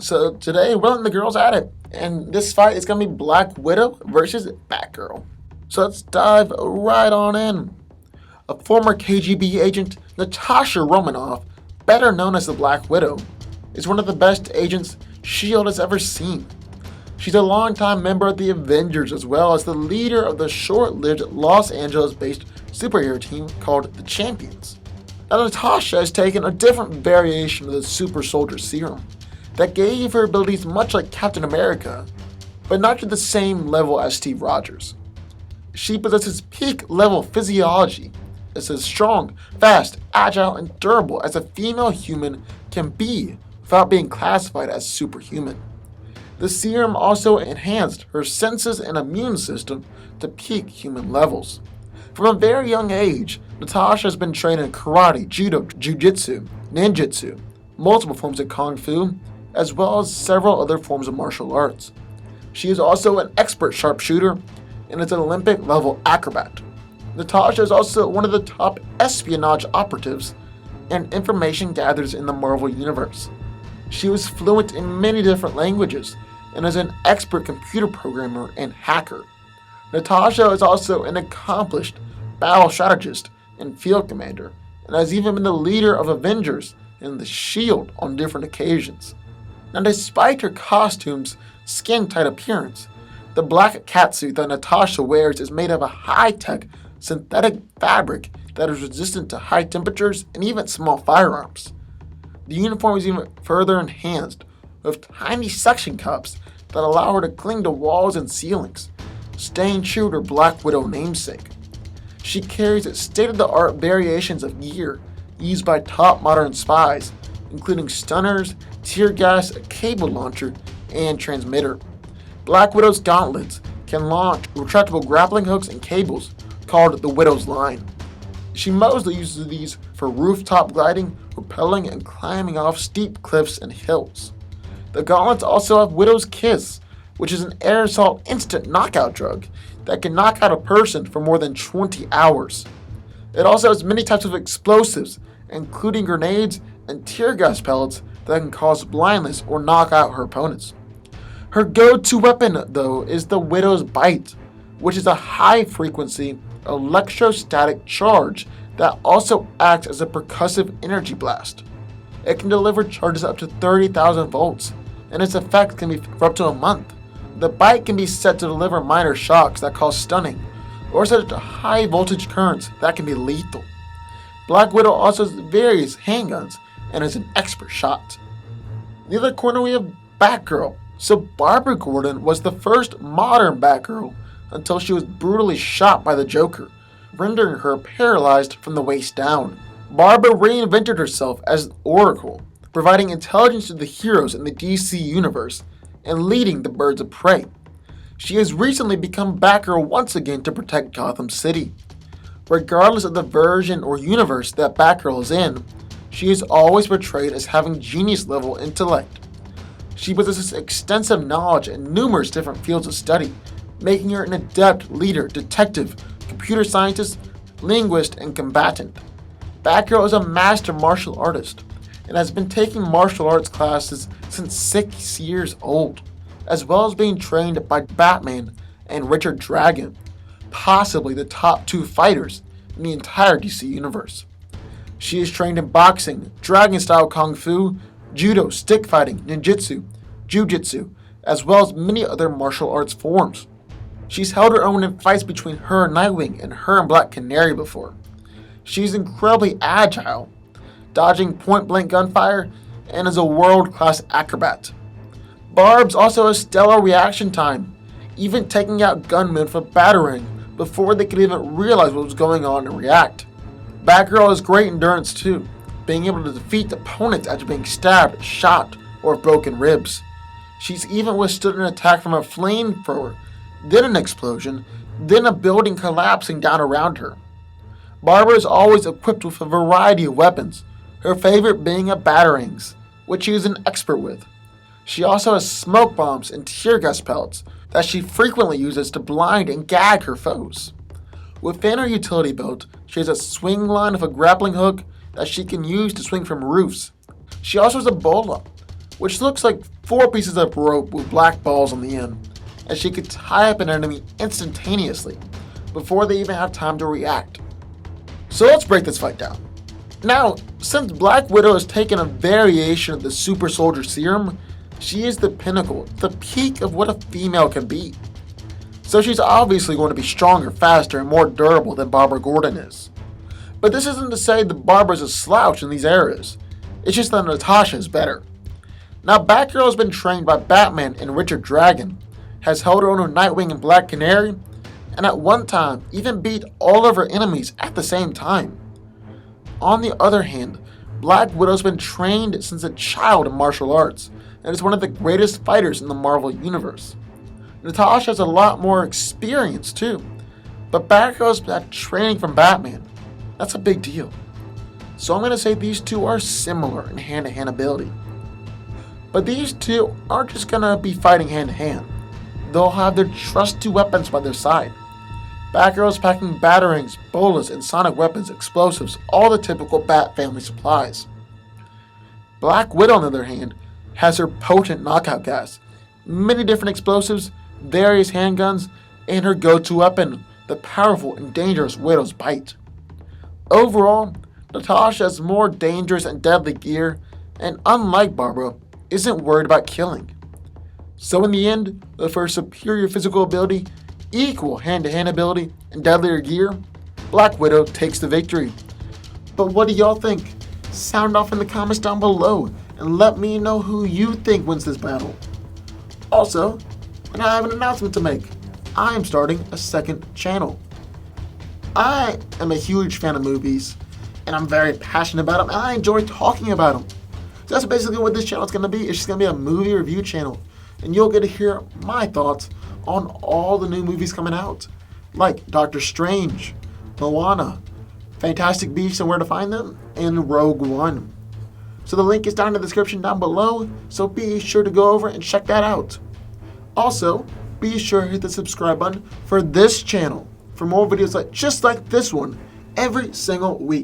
So today we're letting the girls at it, and this fight is gonna be Black Widow versus Batgirl. So let's dive right on in. A former KGB agent, Natasha Romanoff, better known as the Black Widow, is one of the best agents S.H.I.E.L.D. has ever seen. She's a longtime member of the Avengers as well as the leader of the short-lived Los Angeles-based superhero team called the Champions. Now Natasha has taken a different variation of the super soldier serum that gave her abilities much like Captain America, but not to the same level as Steve Rogers. She possesses peak level physiology, is as strong, fast, agile, and durable as a female human can be without being classified as superhuman. The serum also enhanced her senses and immune system to peak human levels. From a very young age, Natasha has been trained in karate, judo, jujitsu, ninjutsu, multiple forms of kung fu, as well as several other forms of martial arts. She is also an expert sharpshooter and is an Olympic-level acrobat. Natasha is also one of the top espionage operatives and information gatherers in the Marvel Universe. She was fluent in many different languages and is an expert computer programmer and hacker. Natasha is also an accomplished battle strategist and field commander, and has even been the leader of Avengers and the S.H.I.E.L.D. on different occasions. Now, despite her costume's skin-tight appearance, the black catsuit that Natasha wears is made of a high-tech synthetic fabric that is resistant to high temperatures and even small firearms. The uniform is even further enhanced with tiny suction cups that allow her to cling to walls and ceilings, staying true to her Black Widow namesake. She carries state-of-the-art variations of gear used by top modern spies, including stunners, tear gas, a cable launcher, and transmitter. Black Widow's gauntlets can launch retractable grappling hooks and cables called the Widow's Line. She mostly uses these for rooftop gliding, rappelling, and climbing off steep cliffs and hills. The gauntlets also have Widow's Kiss, which is an aerosol instant knockout drug that can knock out a person for more than 20 hours. It also has many types of explosives, including grenades and tear gas pellets that can cause blindness or knock out her opponents. Her go-to weapon, though, is the Widow's Bite, which is a high-frequency electrostatic charge that also acts as a percussive energy blast. It can deliver charges up to 30,000 volts, and its effect can be for up to a month. The bite can be set to deliver minor shocks that cause stunning, or set to high voltage currents that can be lethal. Black Widow also has various handguns and is an expert shot. In the other corner we have Batgirl. So Barbara Gordon was the first modern Batgirl until she was brutally shot by the Joker, rendering her paralyzed from the waist down. Barbara reinvented herself as Oracle, providing intelligence to the heroes in the DC universe and leading the Birds of Prey. She has recently become Batgirl once again to protect Gotham City. Regardless of the version or universe that Batgirl is in, she is always portrayed as having genius-level intellect. She possesses extensive knowledge in numerous different fields of study, making her an adept leader, detective, computer scientist, linguist, and combatant. Batgirl is a master martial artist and has been taking martial arts classes since 6 years old, as well as being trained by Batman and Richard Dragon, possibly the top two fighters in the entire DC universe. She is trained in boxing, dragon-style kung fu, judo, stick fighting, ninjutsu, jujitsu, as well as many other martial arts forms. She's held her own in fights between her and Nightwing and her and Black Canary before. She's incredibly agile, dodging point-blank gunfire, and is a world-class acrobat. Barb's also has stellar reaction time, even taking out gunmen for battering before they could even realize what was going on and react. Batgirl has great endurance too, being able to defeat opponents after being stabbed, shot, or broken ribs. She's even withstood an attack from a flamethrower, then an explosion, then a building collapsing down around her. Barbara is always equipped with a variety of weapons, her favorite being a batarangs, which she is an expert with. She also has smoke bombs and tear gas pellets that she frequently uses to blind and gag her foes. Within her utility belt, she has a swing line with a grappling hook that she can use to swing from roofs. She also has a bola, which looks like 4 pieces of rope with black balls on the end, and she could tie up an enemy instantaneously before they even have time to react. So let's break this fight down. Now, since Black Widow has taken a variation of the super soldier serum, she is the pinnacle, the peak of what a female can be. So she's obviously going to be stronger, faster, and more durable than Barbara Gordon is. But this isn't to say that Barbara's a slouch in these areas. It's just that Natasha is better. Now, Batgirl has been trained by Batman and Richard Dragon, has held her own with Nightwing and Black Canary, and at one time even beat all of her enemies at the same time. On the other hand, Black Widow's been trained since a child in martial arts, and is one of the greatest fighters in the Marvel Universe. Natasha has a lot more experience too, but Batgirl's had training from Batman. That's a big deal. So I'm going to say these two are similar in hand-to-hand ability. But these two aren't just going to be fighting hand-to-hand. They'll have their trusty weapons by their side. Batgirl's packing batarangs, bolas, and sonic weapons, explosives, all the typical Bat family supplies. Black Widow, on the other hand, has her potent knockout gas, many different explosives, various handguns, and her go-to weapon, the powerful and dangerous Widow's Bite. Overall, Natasha has more dangerous and deadly gear, and unlike Barbara, isn't worried about killing. So in the end, with her superior physical ability, equal hand-to-hand ability, and deadlier gear, Black Widow takes the victory. But what do y'all think? Sound off in the comments down below, and let me know who you think wins this battle. Also, and I have an announcement to make. I am starting a second channel. I am a huge fan of movies, and I'm very passionate about them, and I enjoy talking about them. So that's basically what this channel is going to be. It's just going to be a movie review channel, and you'll get to hear my thoughts on all the new movies coming out, like Doctor Strange, Moana, Fantastic Beasts and Where to Find Them, and Rogue One. So the link is down in the description down below, so be sure to go over and check that out. Also, be sure to hit the subscribe button for this channel for more videos just like this one every single week.